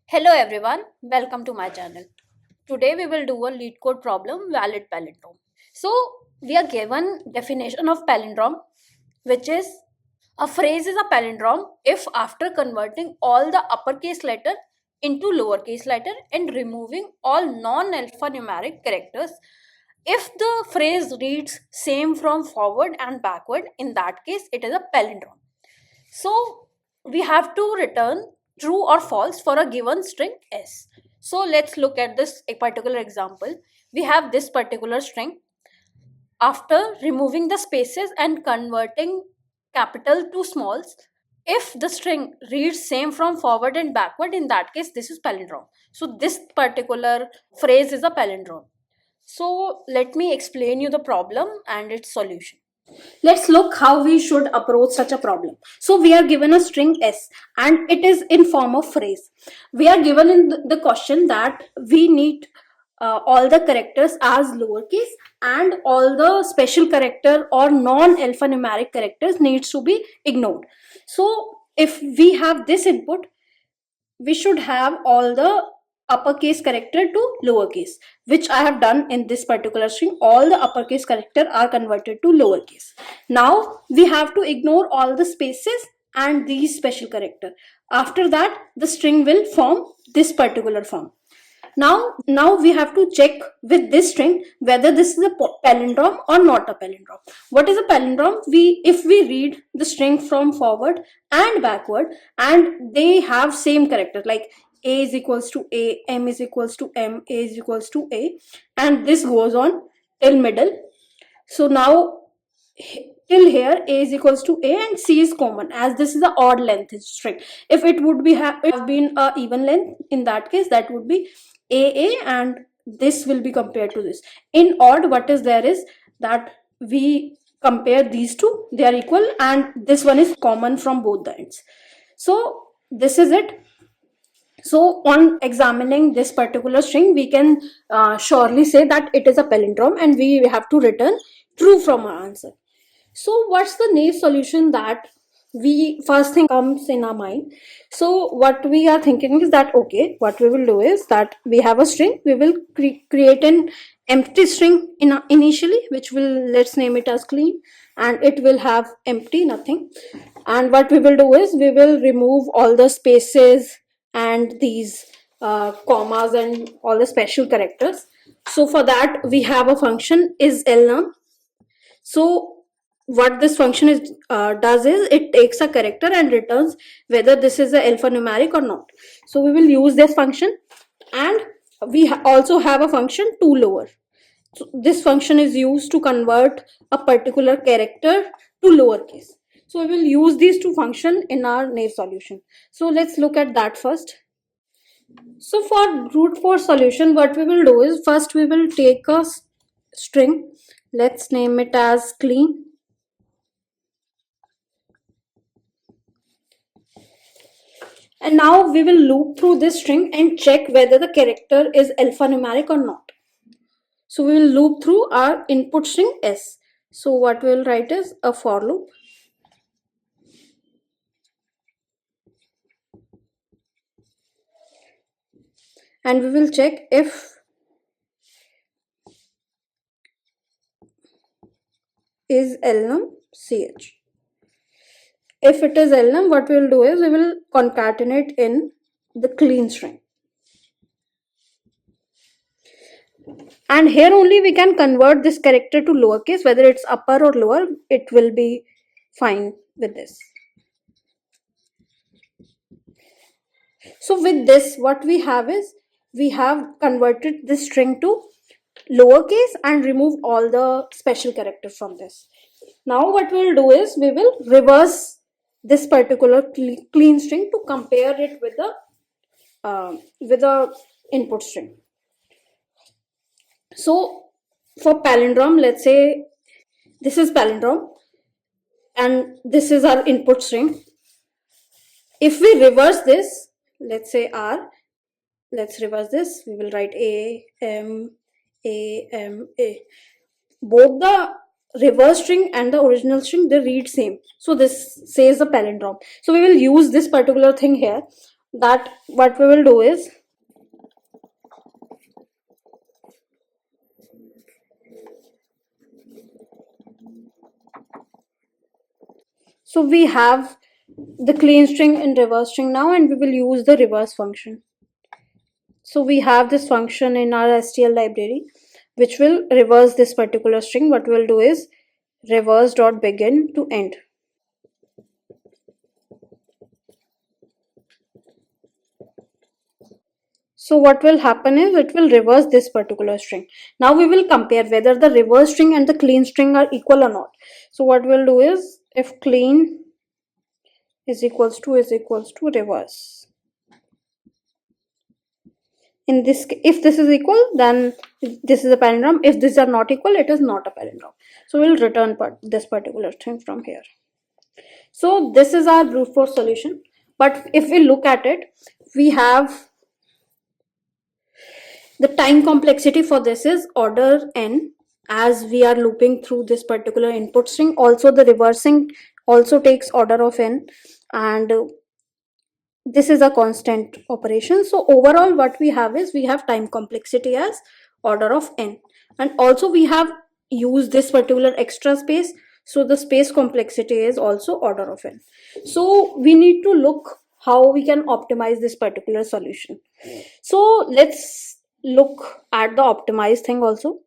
Hello everyone, welcome to my channel. Today we will do a lead code problem, valid palindrome. So we are given definition of palindrome, which is a phrase is a palindrome if after converting all the uppercase letter into lowercase letter and removing all non-alphanumeric characters, if the phrase reads same from forward and backward, in that case it is a palindrome. So we have to return true or false for a given string s. So let's look at this a particular example. We have this particular string. After removing the spaces and converting capital to smalls, if the string reads same from forward and backward, in that case this is palindrome. So this particular phrase is a palindrome. So let me explain you the problem and its solution. Let's look how we should approach such a problem. So we are given a string s and it is in form of phrase. We are given in the question that we need all the characters as lowercase and all the special character or non-alphanumeric characters needs to be ignored. So if we have this input, we should have all the uppercase character to lowercase, which I have done in this particular string. All the uppercase character are converted to lowercase. Now we have to ignore all the spaces and these special character. After that, the string will form this particular form. Now we have to check with this string whether this is a palindrome or not a palindrome. What is a palindrome? If we read the string from forward and backward and they have same character, like a is equals to a, m is equals to m, a is equals to a, and this goes on till middle. So now till here a is equals to a and c is common, as this is a odd length string. If it would be have been a even length, in that case that would be a and this will be compared to this. In odd, what is there is that we compare these two, they are equal, and this one is common from both the ends. So this is it. So on examining this particular string, we can surely say that it is a palindrome and we have to return true from our answer. So what's the naive solution that we first thing comes in our mind? So what we are thinking is that, okay, what we will do is that we have a string, we will create an empty string initially, which will, let's name it as clean, and it will have empty, nothing. And what we will do is we will remove all the spaces and these commas and all the special characters. So for that we have a function is elnum. So what this function is does is it takes a character and returns whether this is a alphanumeric or not. So we will use this function, and we also have a function toLower. So this function is used to convert a particular character to lowercase. So we will use these two functions in our naive solution. So let's look at that first. So for brute force solution, what we will do is first we will take a string, let's name it as clean, and now we will loop through this string and check whether the character is alphanumeric or not. So we will loop through our input string s. So what we will write is a for loop. And we will check if is elnum ch. If it is elnum, what we will do is we will concatenate in the clean string. And here only we can convert this character to lowercase, whether it's upper or lower, it will be fine with this. So with this, what we have is we have converted this string to lowercase and remove all the special characters from this. Now what we will do is we will reverse this particular clean string to compare it with the input string. So for palindrome, let's say this is palindrome and this is our input string. If we reverse this, let's say r, let's reverse this, we will write a, m, a, m, a. Both the reverse string and the original string, they read same. So this says a palindrome. So we will use this particular thing here. that what we will do is, so we have the clean string and reverse string now, and we will use the reverse function. So we have this function in our STL library which will reverse this particular string. What we'll do is reverse dot begin to end. So what will happen is it will reverse this particular string. Now we will compare whether the reverse string and the clean string are equal or not. So what we'll do is, if clean is equals to reverse. In this, if this is equal, then this is a palindrome. If these are not equal, it is not a palindrome. So we'll return this particular thing from here. So this is our brute force solution. But if we look at it, we have the time complexity for this is order n, as we are looping through this particular input string. Also the reversing also takes order of n, and this is a constant operation. So overall what we have is, we have time complexity as order of n, and also we have used this particular extra space, so the space complexity is also order of n. So we need to look how we can optimize this particular solution. So let's look at the optimized thing also.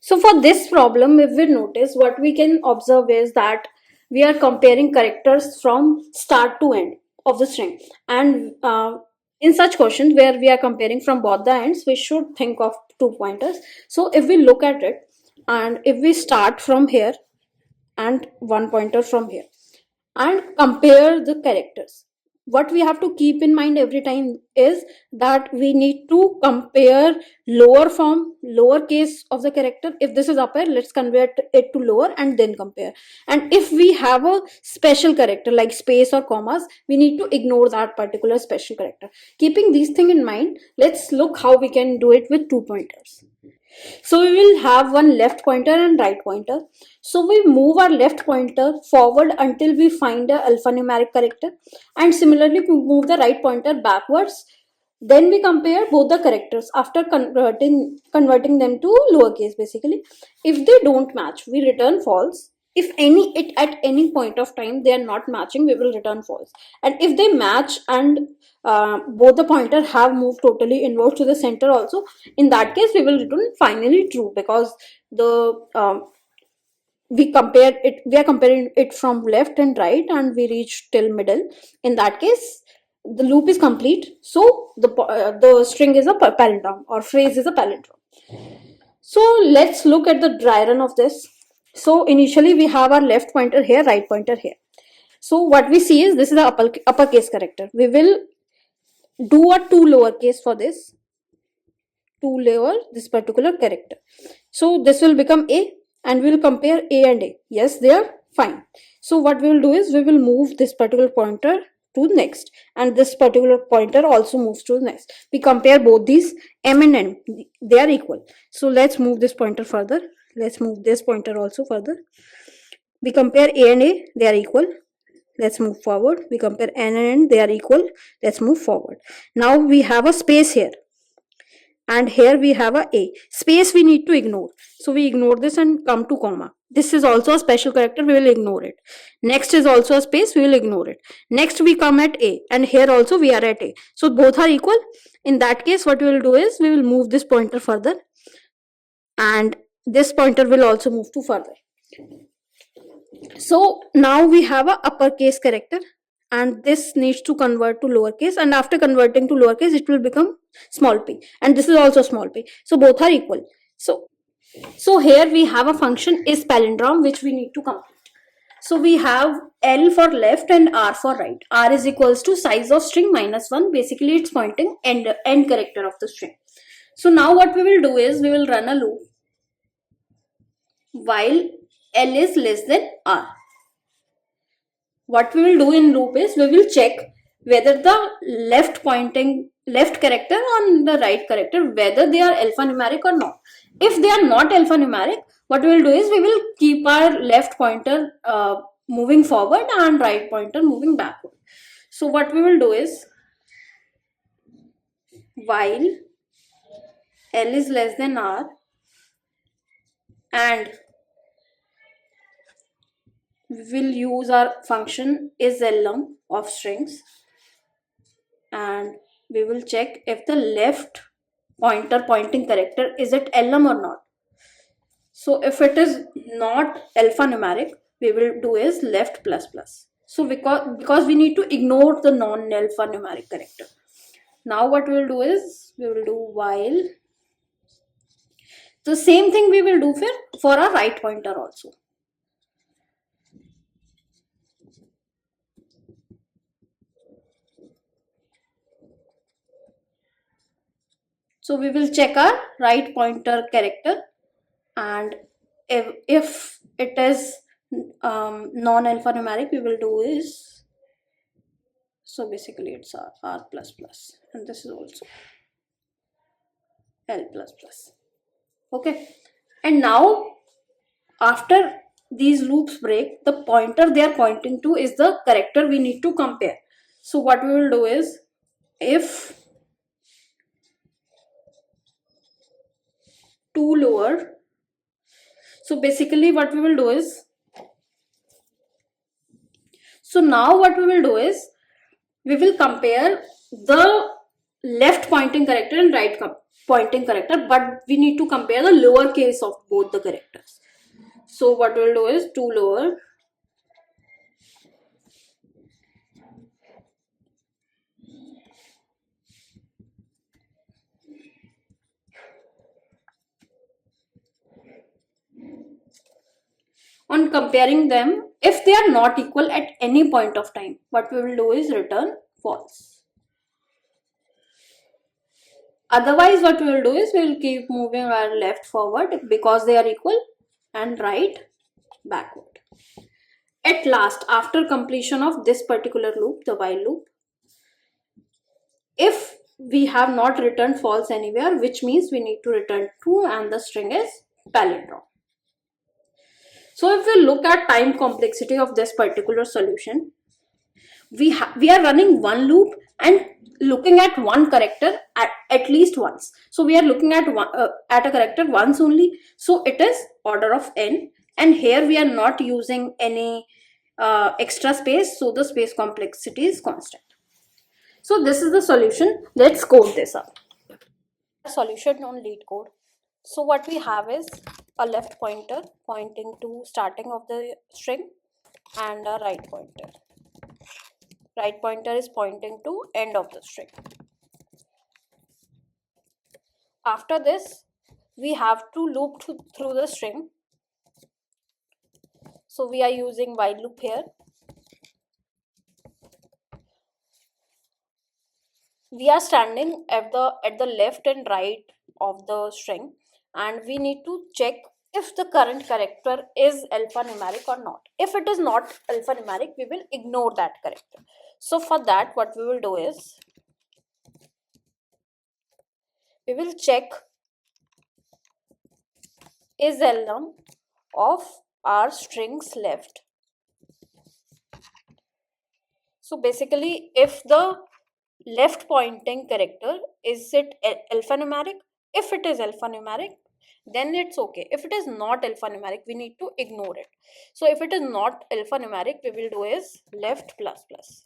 So for this problem, if we notice, what we can observe is that we are comparing characters from start to end of the string, and in such questions where we are comparing from both the ends, we should think of 2 pointers. So if we look at it, and if we start from here and 1 pointer from here and compare the characters, what we have to keep in mind every time is that we need to compare lower form, lower case of the character. If this is upper, let's convert it to lower and then compare. And if we have a special character like space or commas, we need to ignore that particular special character. Keeping these things in mind, let's look how we can do it with 2 pointers. So we will have one left pointer and right pointer. So we move our left pointer forward until we find a alphanumeric character, and similarly we move the right pointer backwards. Then we compare both the characters after converting them to lowercase basically. If they don't match, we return false. If at any point of time they are not matching, we will return false. And if they match and both the pointer have moved totally inwards to the center also, in that case we will return finally true, because the we are comparing it from left and right and we reach till middle. In that case the loop is complete, so the string is a palindrome or phrase is a palindrome. So let's look at the dry run of this. So initially we have our left pointer here, right pointer here. So what we see is, this is the uppercase character. We will do a 2 lowercase for this, 2 lower this particular character. So this will become a, and we will compare a and a. Yes, they are fine. So what we will do is, we will move this particular pointer to next, and this particular pointer also moves to next. We compare both these, m and n, they are equal. So let's move this pointer further. Let's move this pointer also further. We compare a and a, they are equal. Let's move forward. We compare n and n, they are equal. Let's move forward. Now we have a space here, and here we have a space we need to ignore. So we ignore this and come to comma. This is also a special character, we will ignore it. Next is also a space, we will ignore it. Next we come at a, and here also we are at a. So both are equal. In that case, what we will do is, we will move this pointer further, and this pointer will also move to further. So now we have a uppercase character, and this needs to convert to lowercase, and after converting to lowercase it will become small p, and this is also small p. So both are equal. So here we have a function is palindrome which we need to complete. So we have L for left and R for right. R is equals to size of string minus 1. Basically it's pointing end character of the string. So now what we will do is, we will run a loop while L is less than R. What we will do in loop is, we will check whether the left character and the right character, whether they are alphanumeric or not. If they are not alphanumeric, what we will do is, we will keep our left pointer moving forward and right pointer moving backward. So what we will do is, while L is less than R and we will use our function isLlem of strings, and we will check if the left pointer pointing character is at lm or not. So if it is not alphanumeric, we will do is left plus plus. So because we need to ignore the non-alphanumeric character. Now what we will do is, we will do while. The same thing we will do for our right pointer also. So we will check our right pointer character, and if it is non-alphanumeric, we will do is, so basically it's R plus plus, and this is also L plus plus. Okay, and now after these loops break, the pointer they are pointing to is the character we need to compare. So what we will do is, if two lower, so basically what we will do is, so now what we will do is, we will compare the left pointing character and right pointing character, but we need to compare the lower case of both the characters. So what we will do is, two lower on comparing them. If they are not equal at any point of time, what we will do is return false. Otherwise what we will do is, we will keep moving our left forward because they are equal, and right backward. At last, after completion of this particular loop, the while loop, if we have not returned false anywhere, which means we need to return true, and the string is palindrome. So if we look at time complexity of this particular solution, we are running one loop and looking at one character at least once. So we are looking at a character once only, so it is order of n, and here we are not using any extra space, so the space complexity is constant. So this is the solution. Let's code this up. Solution on LeetCode. So what we have is a left pointer pointing to starting of the string, and a right pointer. Right pointer is pointing to end of the string. After this, we have to loop through the string. So we are using while loop here. We are standing at the left and right of the string, and we need to check if the current character is alphanumeric or not. If it is not alphanumeric, we will ignore that character. So for that, what we will do is, we will check isLlem of our strings left. So basically, if the left pointing character is it alphanumeric, if it is alphanumeric, then it's okay. If it is not alphanumeric, we need to ignore it. So if it is not alphanumeric, we will do is left plus plus.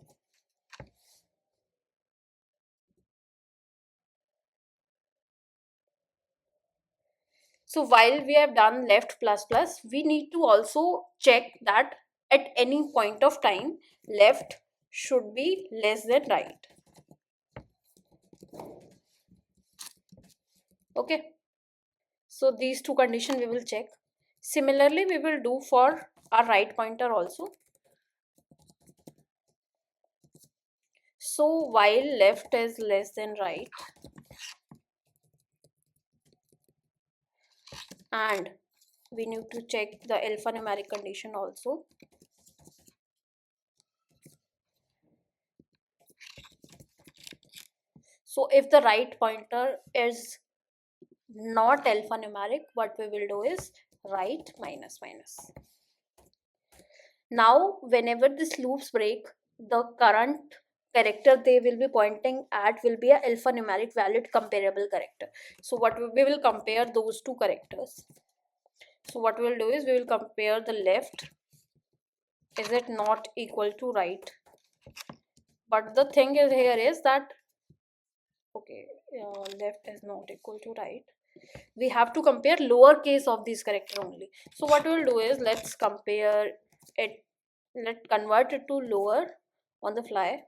So while we have done left plus plus, we need to also check that at any point of time, left should be less than right. Okay. So these two conditions we will check. Similarly, we will do for our right pointer also. So while left is less than right, and we need to check the alphanumeric condition also. So if the right pointer is not alphanumeric, what we will do is right minus minus. Now whenever these loops break, the current character they will be pointing at will be a alphanumeric valid comparable character. So what we will compare those two characters. So what we will do is we will compare the left. Is it not equal to right? But the thing is here is that, okay, left is not equal to right. We have to compare lower case of this character only. So what we'll do is let's compare it, let's convert it to lower on the fly.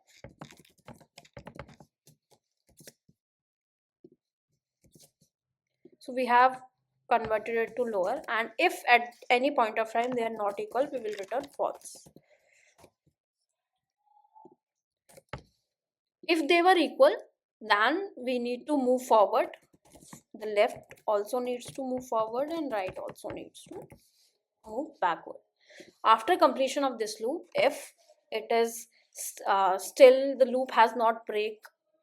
So we have converted it to lower, and if at any point of time they are not equal, we will return false. If they were equal, then we need to move forward. The left also needs to move forward and right also needs to move backward. After completion of this loop, if it is still the loop has not break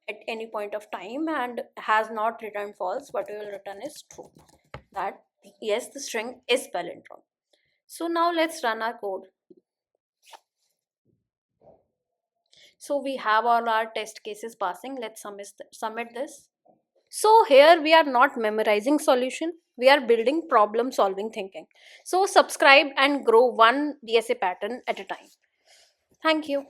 at any point of time and has not returned false, what we will return is true, that yes, the string is palindrome. So now let's run our code. So we have all our test cases passing. Let's submit this. So here we are not memorizing solution, we are building problem solving thinking. So subscribe and grow one DSA pattern at a time. Thank you.